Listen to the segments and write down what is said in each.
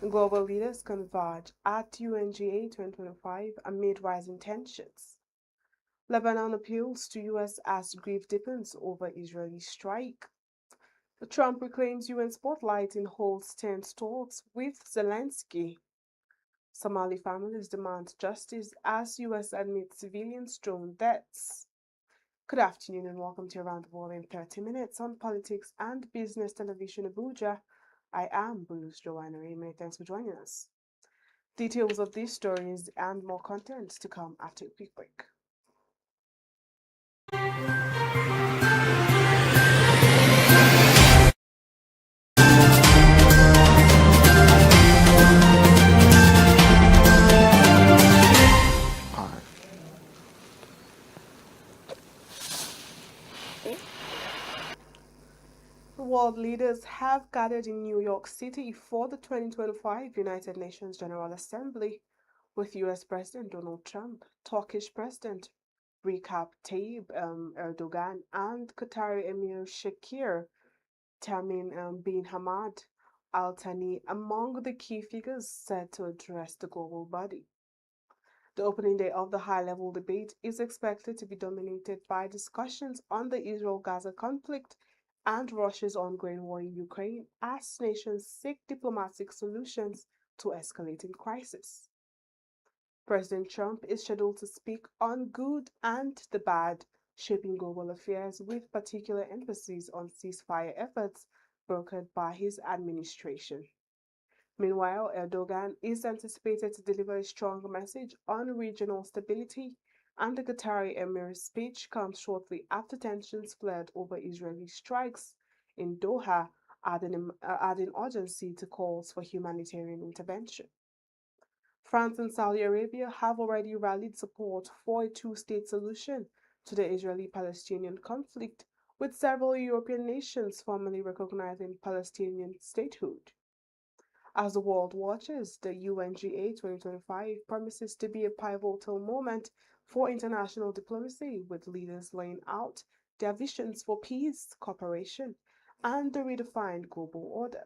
Global leaders converge at UNGA 2025 amid rising tensions. Lebanon appeals to U.S. as grief deepens over Israeli strike. Trump reclaims UN spotlight in holds tense talks with Zelensky. Somali families demand justice as U.S. admits civilians' drone deaths. Good afternoon and welcome to Around the World in 30 Minutes on Politics and Business Television Abuja. I am Bulus Joanna. Many thanks for joining us. Details of these stories and more content to come after a quick break. World leaders have gathered in New York City for the 2025 United Nations General Assembly, with US President Donald Trump, Turkish President Recep Tayyip Erdogan, and Qatari Emir Sheikh Tamim bin Hamad Al Thani among the key figures set to address the global body. The opening day of the high-level debate is expected to be dominated by discussions on the Israel-Gaza conflict and Russia's ongoing war in Ukraine as nations seek diplomatic solutions to escalating crisis. President Trump is scheduled to speak on good and the bad, shaping global affairs with particular emphasis on ceasefire efforts brokered by his administration. Meanwhile, Erdogan is anticipated to deliver a strong message on regional stability, and the Qatari Emir's speech comes shortly after tensions flared over Israeli strikes in Doha, adding urgency to calls for humanitarian intervention. France and Saudi Arabia have already rallied support for a two-state solution to the Israeli-Palestinian conflict, with several European nations formally recognizing Palestinian statehood. As the world watches, the UNGA 2025 promises to be a pivotal moment for international diplomacy, with leaders laying out their visions for peace, cooperation, and the redefined global order.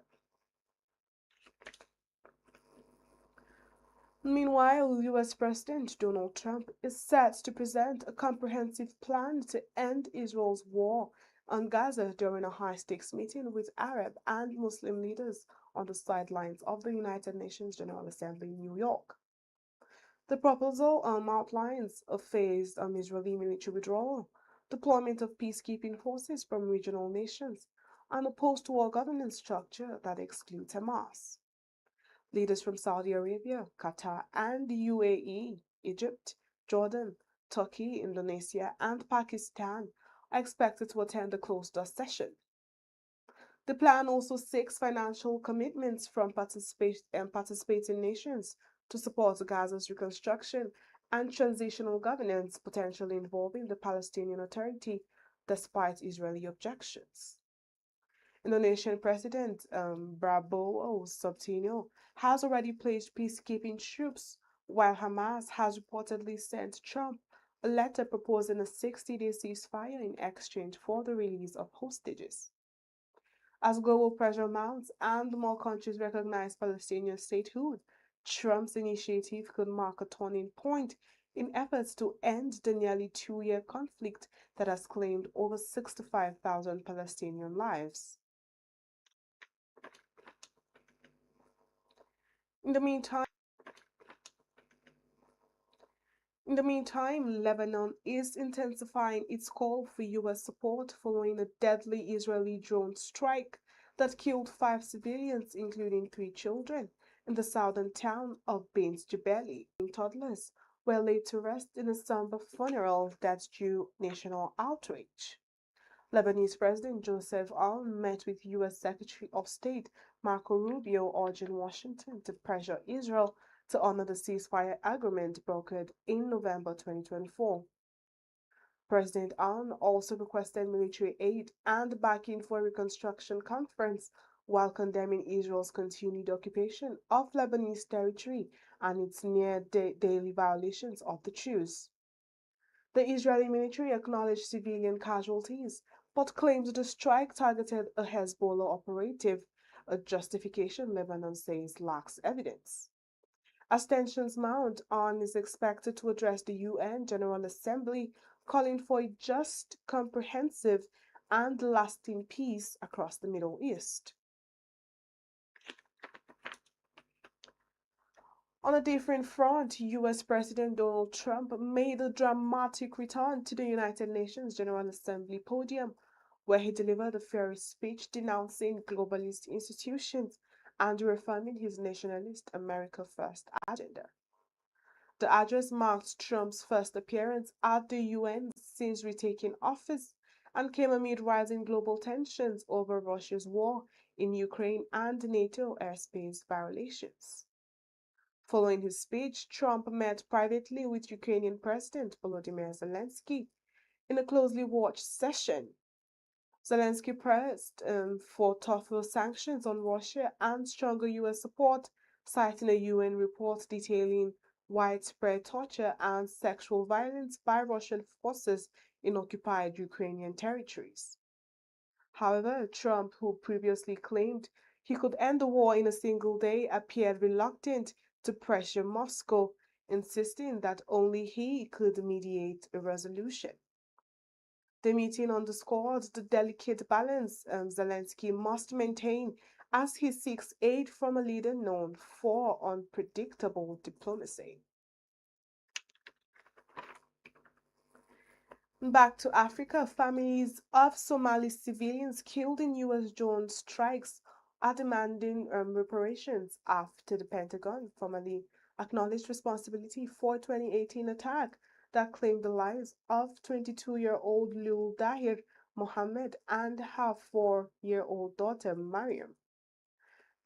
Meanwhile, US President Donald Trump is set to present a comprehensive plan to end Israel's war on Gaza during a high-stakes meeting with Arab and Muslim leaders on the sidelines of the United Nations General Assembly in New York. The proposal outlines a phased Israeli military withdrawal, deployment of peacekeeping forces from regional nations, and a post-war governance structure that excludes Hamas. Leaders from Saudi Arabia, Qatar, and the UAE, Egypt, Jordan, Turkey, Indonesia, and Pakistan are expected to attend the closed-door session. The plan also seeks financial commitments from participating nations to support Gaza's reconstruction and transitional governance, potentially involving the Palestinian Authority, despite Israeli objections. Indonesian President Prabowo Subianto has already placed peacekeeping troops, while Hamas has reportedly sent Trump a letter proposing a 60-day ceasefire in exchange for the release of hostages. As global pressure mounts and more countries recognize Palestinian statehood, Trump's initiative could mark a turning point in efforts to end the nearly two-year conflict that has claimed over 65,000 Palestinian lives. In the meantime, Lebanon is intensifying its call for U.S. support following a deadly Israeli drone strike that killed 5 civilians, including 3 children, in the southern town of Bain Jebeli. Toddlers were laid to rest in a somber funeral that drew national outrage. Lebanese President Joseph Aoun met with U.S. Secretary of State Marco Rubio, urging Washington to pressure Israel to honor the ceasefire agreement brokered in November 2024. President Aoun also requested military aid and backing for a reconstruction conference while condemning Israel's continued occupation of Lebanese territory and its near-daily violations of the truce. The Israeli military acknowledged civilian casualties but claimed the strike targeted a Hezbollah operative a justification Lebanon says lacks evidence. As tensions mount, ON is expected to address the UN General Assembly, calling for a just, comprehensive, and lasting peace across the Middle East. On a different front, US President Donald Trump made a dramatic return to the United Nations General Assembly podium, where he delivered a fiery speech denouncing globalist institutions and reaffirming his nationalist America First agenda. The address marked Trump's first appearance at the UN since retaking office and came amid rising global tensions over Russia's war in Ukraine and NATO airspace violations. Following his speech, Trump met privately with Ukrainian President Volodymyr Zelensky in a closely watched session. Zelensky pressed for tougher sanctions on Russia and stronger US support, citing a UN report detailing widespread torture and sexual violence by Russian forces in occupied Ukrainian territories. However, Trump, who previously claimed he could end the war in a single day, appeared reluctant to pressure Moscow, insisting that only he could mediate a resolution. The meeting underscored the delicate balance Zelensky must maintain as he seeks aid from a leader known for unpredictable diplomacy. Back to Africa, families of Somali civilians killed in U.S. drone strikes are demanding reparations after the Pentagon formally acknowledged responsibility for a 2018 attack that claimed the lives of 22-year-old Lul Dahir Mohammed and her 4-year-old daughter Mariam.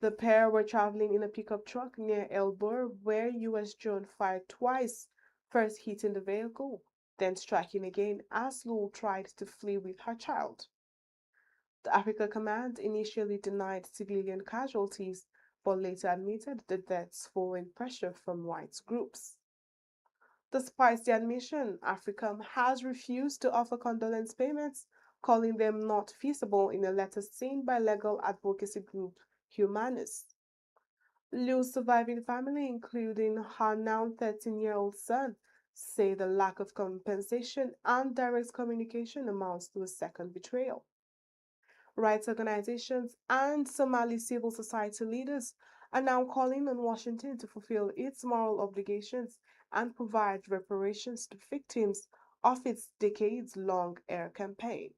The pair were traveling in a pickup truck near El Bur, where U.S. drone fired twice, first hitting the vehicle, then striking again as Lul tried to flee with her child. The Africa Command initially denied civilian casualties, but later admitted the deaths following pressure from rights groups. Despite the admission, AFRICOM has refused to offer condolence payments, calling them not feasible in a letter sent by legal advocacy group Humanis. Liu's surviving family, including her now 13-year-old son, say the lack of compensation and direct communication amounts to a second betrayal. Rights organizations and Somali civil society leaders are now calling on Washington to fulfill its moral obligations and provide reparations to victims of its decades-long air campaign.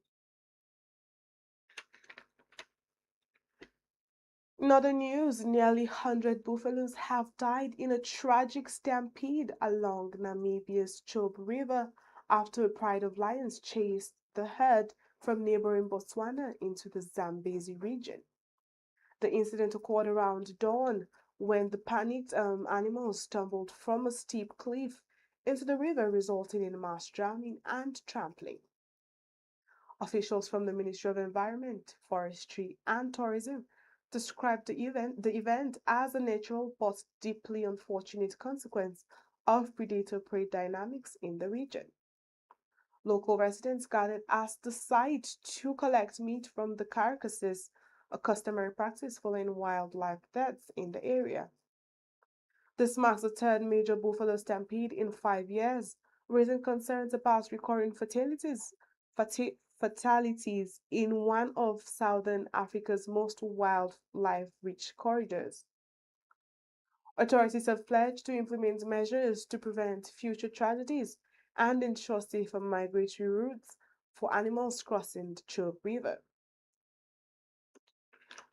In other news, nearly 100 buffaloes have died in a tragic stampede along Namibia's Chobe River after a pride of lions chased the herd from neighboring Botswana into the Zambezi region. The incident occurred around dawn when the panicked animals stumbled from a steep cliff into the river, resulting in mass drowning and trampling. Officials from the Ministry of Environment, Forestry, and Tourism described the event as a natural but deeply unfortunate consequence of predator-prey dynamics in the region. Local residents gathered at the site to collect meat from the carcasses, a customary practice following wildlife deaths in the area. This marks the third major buffalo stampede in 5 years, raising concerns about recurring fatalities in one of southern Africa's most wildlife-rich corridors. Authorities have pledged to implement measures to prevent future tragedies and ensure safer migratory routes for animals crossing the Chobe River.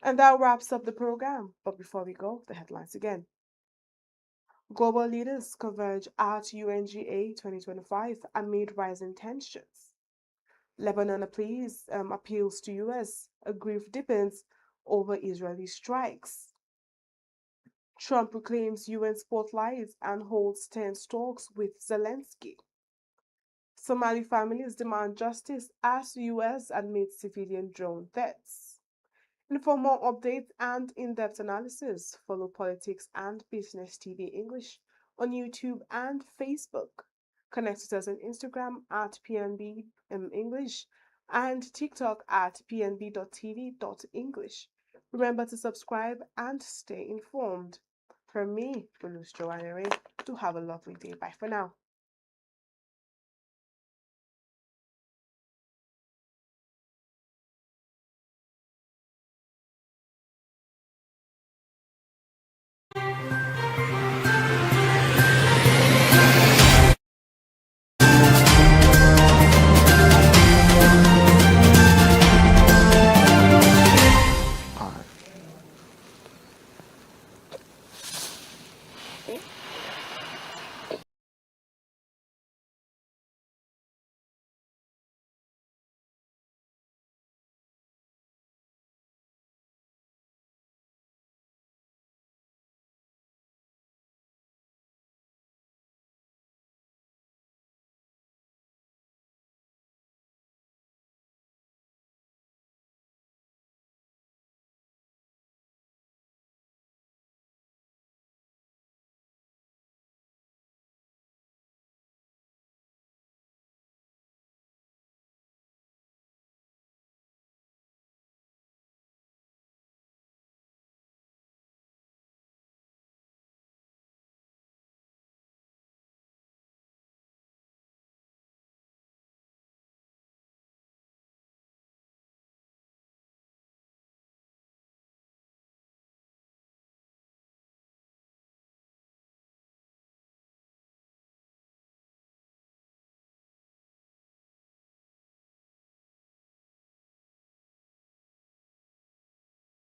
And that wraps up the program. But before we go, the headlines again. Global leaders converge at UNGA 2025 amid rising tensions. Lebanon appeals to US. A grief deepens over Israeli strikes. Trump proclaims UN spotlight and holds tense talks with Zelensky. Somali families demand justice as US admits civilian drone deaths. And for more updates and in-depth analysis, follow Politics and Business TV English on YouTube and Facebook. Connect with us on Instagram at PNB English and TikTok at PNB.TV.English. Remember to subscribe and stay informed. From me, Bulus Joanne, do have a lovely day. Bye for now.